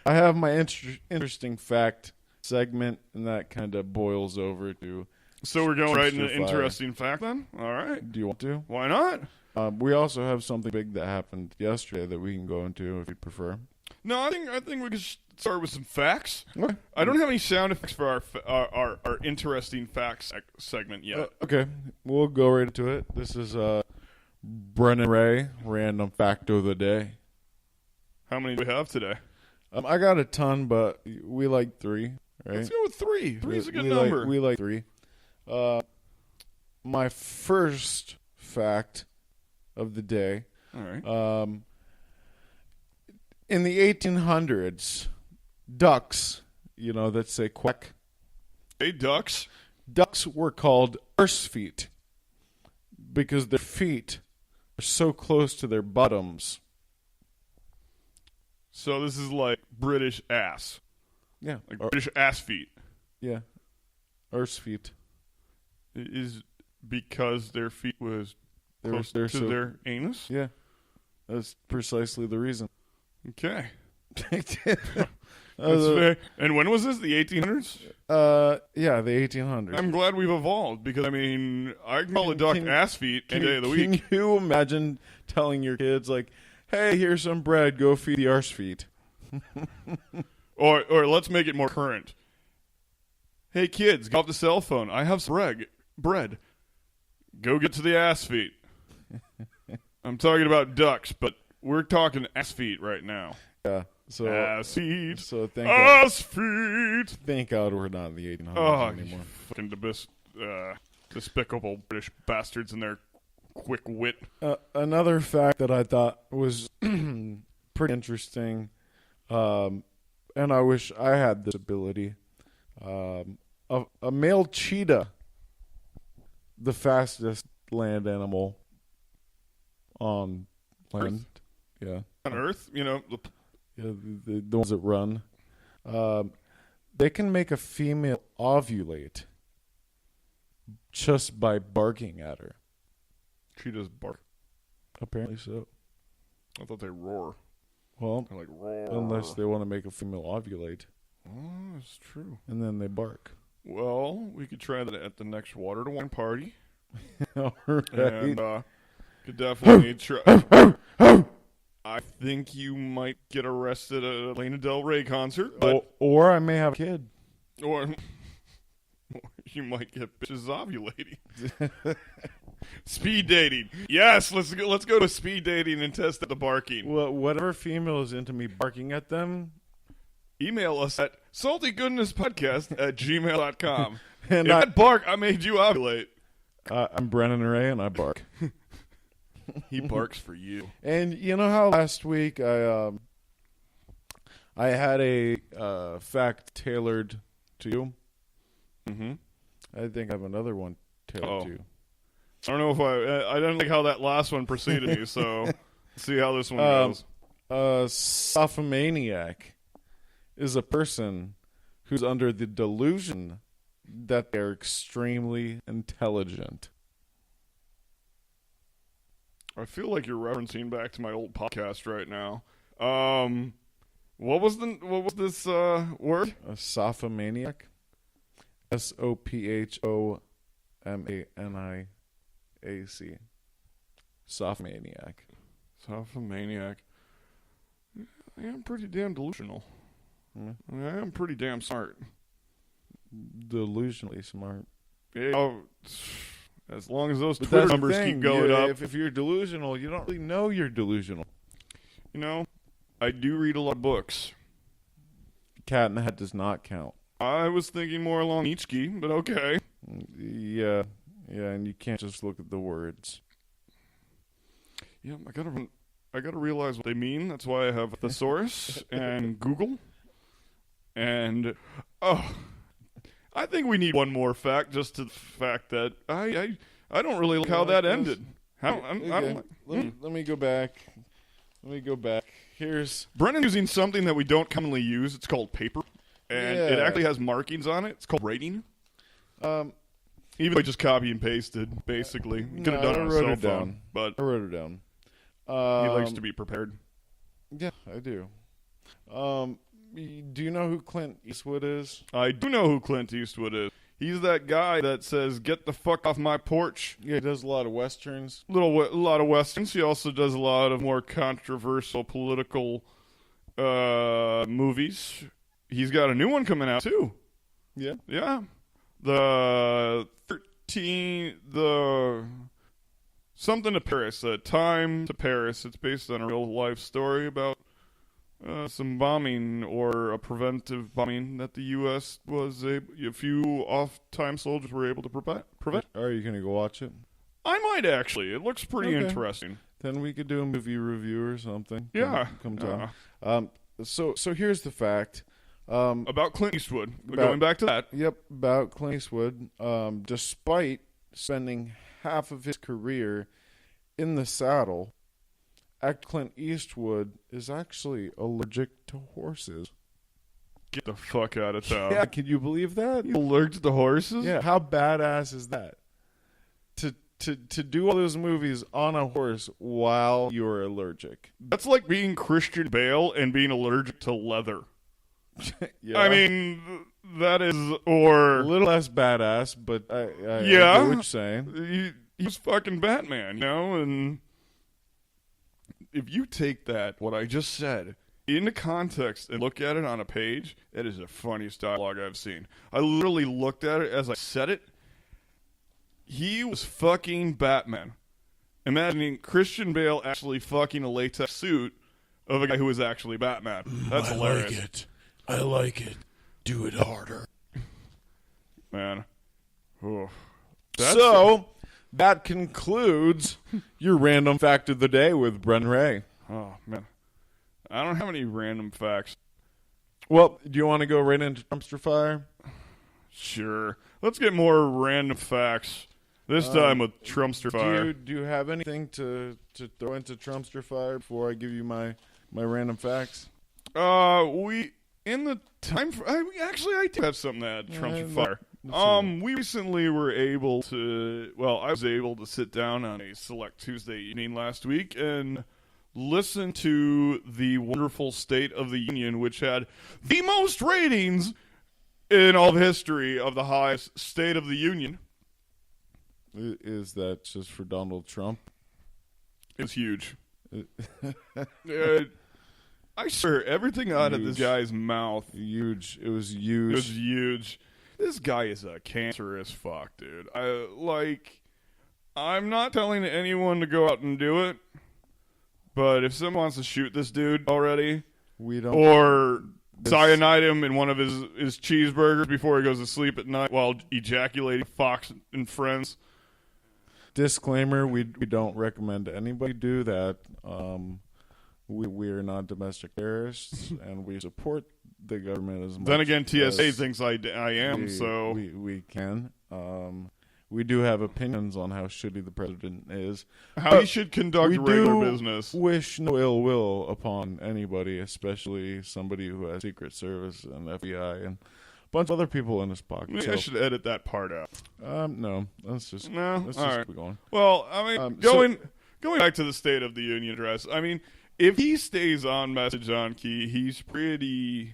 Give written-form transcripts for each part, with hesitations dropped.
I have my interesting fact segment, and that kind of boils over to. So we're going right into Dumpster fire. interesting fact then? All right. Do you want to? Why not? We also have something big that happened yesterday that we can go into if you prefer. No, I think we could start with some facts. Okay. I don't have any sound effects for our interesting facts segment yet. Okay, we'll go right into it. This is Brennan Ray, random fact of the day. How many do we have today? I got a ton, but we like 3, right? Let's go with 3. 3 is a good we number. We like 3. My first fact of the day. All right. In the 1800s, ducks, that say quack. Hey, ducks. Ducks were called arse feet because their feet are so close to their bottoms. So this is like British ass. Yeah. Like British ass feet. Yeah. Arse feet. Is because their feet was close They're to so- their anus? Yeah. That's precisely the reason. Okay. That's And when was this? The 1800s? Yeah, the 1800s. I'm glad we've evolved because, I mean, I can call a duck ass feet any day of the week. Can you imagine telling your kids, like, hey, here's some bread, go feed the arse feet? Or let's make it more current. Hey, kids, get off the cell phone. I have some bread. Go get to the ass feet. I'm talking about ducks, but we're talking ass feet right now. Yeah. So Ass feet. So Ass feet. thank God we're not in the 1800s Oh, anymore. fucking despicable British bastards and their quick wit. Another fact that I thought was pretty interesting, and I wish I had this ability. A male cheetah, the fastest land animal on land. Yeah. On Earth, Yeah, the ones that run. They can make a female ovulate just by barking at her. cheetahs bark. Apparently so. I thought they roar. Well, They're like roar. unless they want to make a female ovulate, Oh, that's true. and then they bark. Well, we could try that at the next Water to Wine party. All right. And could definitely try. I think you might get arrested at a Lana Del Rey concert, but Or I may have a kid. or you might get bitches ovulating. Speed dating. Yes, let's go to speed dating and test the barking. Well, whatever female is into me barking at them, Email us at saltygoodnesspodcast@gmail.com. and If that bark, I made you ovulate. I'm Brennan Ray, and I bark. He barks for you. And you know how last week I had a fact tailored to you? Mm-hmm. I think I have another one tailored to you. I don't know if I didn't like how that last one preceded me, so let's see how this one goes. A sophomaniac is a person who's under the delusion that they're extremely intelligent. I feel like you're referencing back to my old podcast right now. What was this word? A sophomaniac? Sophomaniac. Sophomaniac. Sophomaniac. I am pretty damn delusional. I am pretty damn smart. Delusionally smart. Yeah, as long as those But Twitter that's the numbers thing, keep going up. If you're delusional, you don't really know you're delusional. You know, I do read a lot of books. Cat in the Hat does not count. I was thinking more along Nietzsche, but okay. Yeah, and you can't just look at the words. Yeah, I gotta realize what they mean. That's why I have a thesaurus and Google. And I think we need one more fact, just to the fact that I don't really like how that ended. I don't like. Let me go back. Here's Brennan using something that we don't commonly use. It's called paper, and it Yeah. actually has markings on it. It's called writing. um. Even though I just copy and pasted, basically. You could have No, done it I on a wrote cell it phone, down. but I wrote it down. he likes to be prepared. Yeah, I do. Do you know who Clint Eastwood is? I do know who Clint Eastwood is. He's that guy that says, "Get the fuck off my porch." Yeah, he does a lot of westerns. A lot of westerns. He also does a lot of more controversial political movies. He's got a new one coming out too. Yeah. Yeah, the something to Paris, Time to Paris. It's based on a real life story about some bombing or a preventive bombing that the U.S. was a few off-time soldiers were able to prevent. Are you gonna go watch it? I might actually. It looks pretty Okay. interesting. Then we could do a movie review or something. Yeah. Come down. So here's the fact. About Clint Eastwood. About- Going back to that. Yep, about Clint Eastwood. Despite spending half of his career in the saddle, Clint Eastwood is actually allergic to horses. Get the fuck out of town. Yeah, can you believe that? You allergic to horses? Yeah, how badass is that? To do all those movies on a horse while you're allergic. That's like being Christian Bale and being allergic to leather. Yeah. I mean, that is, a or little less badass, but I Yeah. get what you're saying. he was fucking Batman, you know? And if you take that, what I just said, into context and look at it on a page, it is the funniest dialogue I've seen. I literally looked at it as I said it. He was fucking Batman. Imagining Christian Bale actually fucking a latex suit of a guy who was actually Batman. That's hilarious. I like it. Do it harder. Man. Oof. That concludes your random fact of the day with Bren Ray. Oh, man. I don't have any random facts. Well, do you want to go right into Trumpster Fire? Sure. Let's get more random facts. This time with Trumpster Fire. Do you have anything to throw into Trumpster Fire before I give you my random facts? We in the time. I do have something to add. Trumpster Fire. We recently were able to. Well, I was able to sit down on a select Tuesday evening last week and listen to the wonderful State of the Union, which had the most ratings in all of history of the highest State of the Union. Is that just for Donald Trump? It's huge. I swear, everything out of this guy's mouth. Huge. It was It huge. was huge. This guy is a cancerous fuck, dude. I'm not telling anyone to go out and do it, but if someone wants to shoot this dude already, We don't. or cyanide him in one of his cheeseburgers before he goes to sleep at night while ejaculating Fox and Friends. Disclaimer: we don't recommend anybody do that. We are not domestic terrorists, and we support the government as much. Then again, TSA as thinks I am, so we can. We do have opinions on how shitty the president is. how he should conduct We regular do business. wish no ill will upon anybody, especially somebody who has Secret Service and FBI and a bunch of other people in his pocket. Maybe I should edit that part out. No, let's just No? let's All just right. keep going. Well, I mean, going back to the State of the Union address, I mean, if he stays on message on key, he's pretty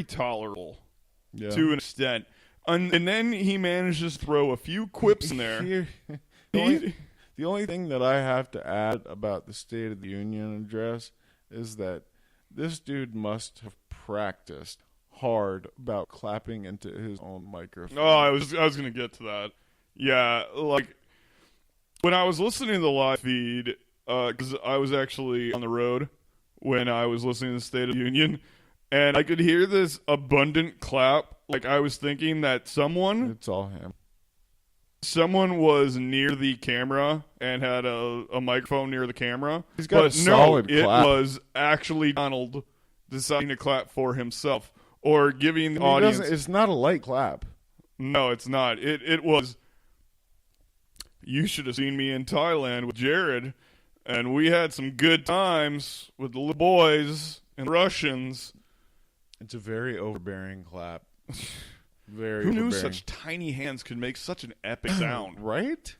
tolerable Yeah. to an extent. And then he manages to throw a few quips in there. Here, the only thing that I have to add about the State of the Union address is that this dude must have practiced hard about clapping into his own microphone. Oh, I was going to get to that. Yeah, like when I was listening to the live feed, because I was actually on the road when I was listening to the State of the Union, and I could hear this abundant clap. Like I was thinking that someone It's all him. was near the camera and had a microphone near the camera. He's got but a solid no, clap. it was actually Donald deciding to clap for himself or giving the He audience. it's not a light clap. No, it's not. It was. You should have seen me in Thailand with Jared, and we had some good times with the little boys and Russians. It's a very overbearing clap. Very Who knew overbearing. such tiny hands could make such an epic sound? Right?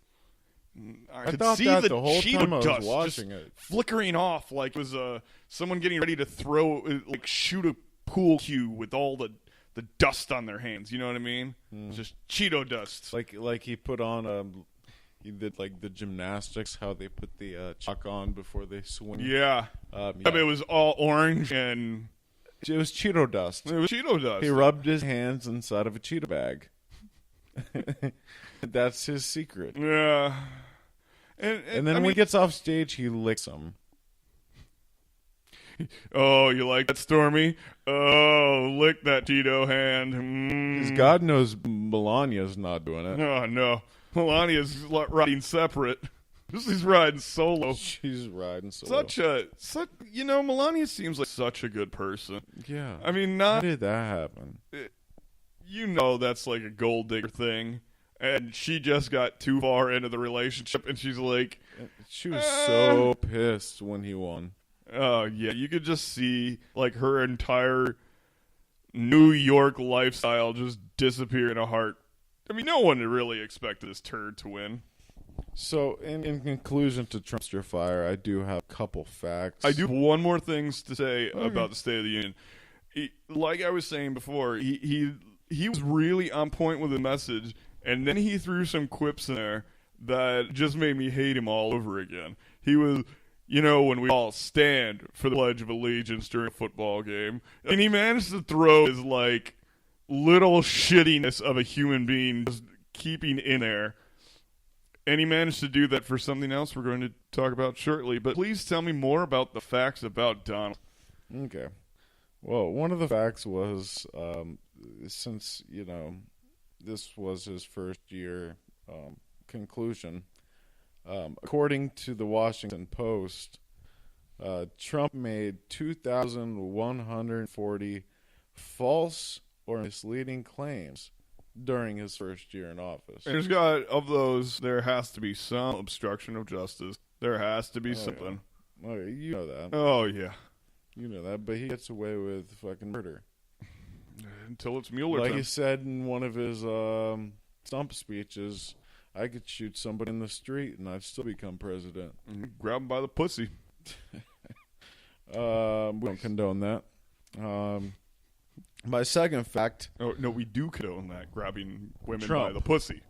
I could thought see that the the whole Cheeto time I was dust watching just it. flickering off like it was someone getting ready to shoot a pool cue with all the dust on their hands. You know what I mean? It's just Cheeto dust. Like he put on he did like the gymnastics, how they put the chalk on before they swing. Yeah. I mean, it was all orange and It was Cheeto dust. it was Cheeto dust. He rubbed his hands inside of a Cheeto bag. That's his secret. Yeah. And then when he gets off stage, he licks them. Oh, you like that, Stormy? Oh, lick that Cheeto hand. Because God knows Melania's not doing it. Oh, no. Melania's riding separate. She's riding solo. She's riding solo. Melania seems like such a good person. Yeah. I mean, How did that happen? That's like a gold digger thing. And she just got too far into the relationship, and she's like... She was so pissed when he won. Oh, yeah. You could just see, like, her entire New York lifestyle just disappear in a heart. I mean, no one really expected this turd to win. So, in conclusion to Trumpster Fire, I do have a couple facts. I do have one more things to say about the State of the Union. Like I was saying before, he was really on point with the message, and then he threw some quips in there that just made me hate him all over again. He was... when we all stand for the Pledge of Allegiance during a football game. And he managed to throw his, little shittiness of a human being just keeping in there. And he managed to do that for something else we're going to talk about shortly. But please tell me more about the facts about Donald. Okay. Well, one of the facts was, since, this was his first year conclusion, according to the Washington Post, Trump made 2,140 false or misleading claims during his first year in office. Of those, there has to be some obstruction of justice. There has to be something. Yeah. Oh, you know that. Oh, yeah. You know that, but he gets away with fucking murder. Until it's Mueller Like time. he said in one of his stump speeches, I could shoot somebody in the street and I'd still become president. Grab him by the pussy. We don't condone that. My second fact. Oh, no, we do condone that, grabbing women Trump. by the pussy.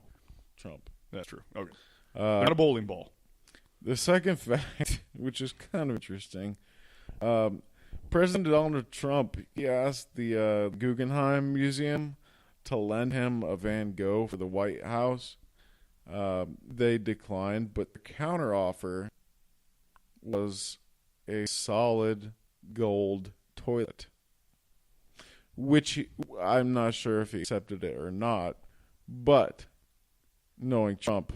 Trump. That's true. Okay. Not a bowling ball. The second fact, which is kind of interesting, President Donald Trump, he asked the Guggenheim Museum to lend him a Van Gogh for the White House. They declined, but the counteroffer was a solid gold toilet, which I'm not sure if he accepted it or not, but knowing Trump,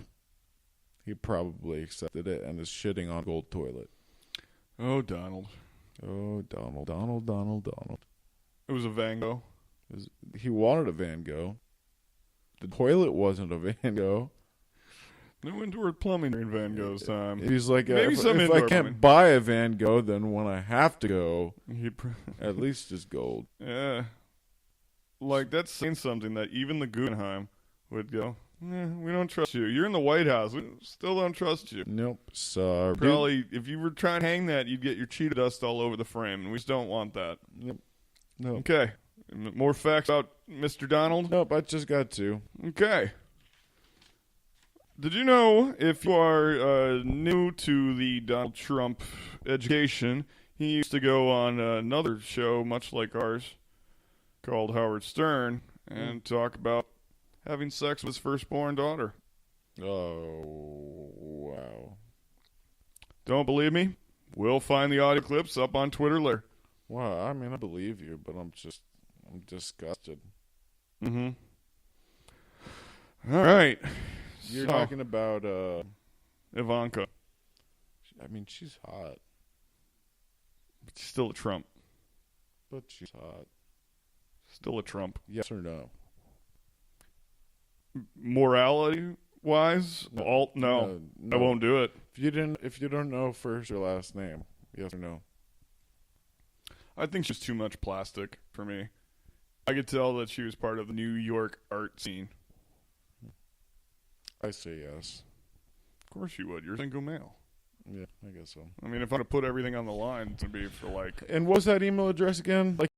he probably accepted it and is shitting on gold toilet. Oh, Donald. Oh, Donald. It was a Van Gogh. He wanted a Van Gogh. The toilet wasn't a Van Gogh. No indoor plumbing during Van Gogh's time. He's like, Maybe some if I indoor can't plumbing. buy a Van Gogh, then when I have to go, He'd at least it's gold. Yeah. Like, that's saying something that even the Guggenheim would go, we don't trust you. You're in the White House. We still don't trust you. Nope, sorry. Probably, if you were trying to hang that, you'd get your Cheeto dust all over the frame, and we just don't want that. Yep. No. Okay. More facts about Mr. Donald? Nope, I just got two. Okay. Did you know, if you are new to the Donald Trump education, he used to go on another show, much like ours, called Howard Stern, and talk about having sex with his firstborn daughter. Oh, wow. Don't believe me? We'll find the audio clips up on Twitter later. Wow, I mean, I believe you, but I'm disgusted. Mm-hmm. All right. You're So, talking about, Ivanka. I mean, she's hot, But she's still a Trump. but she's hot. Still a Trump. Yes or no? Morality-wise? No. No. I won't do it. If you don't know first or last name, yes or no? I think she's too much plastic for me. I could tell that she was part of the New York art scene. I say yes. Of course you would. You're a single male. Yeah, I guess so. I mean, if I'm going to put everything on the line, it's going to be for like... And what was that email address again? Like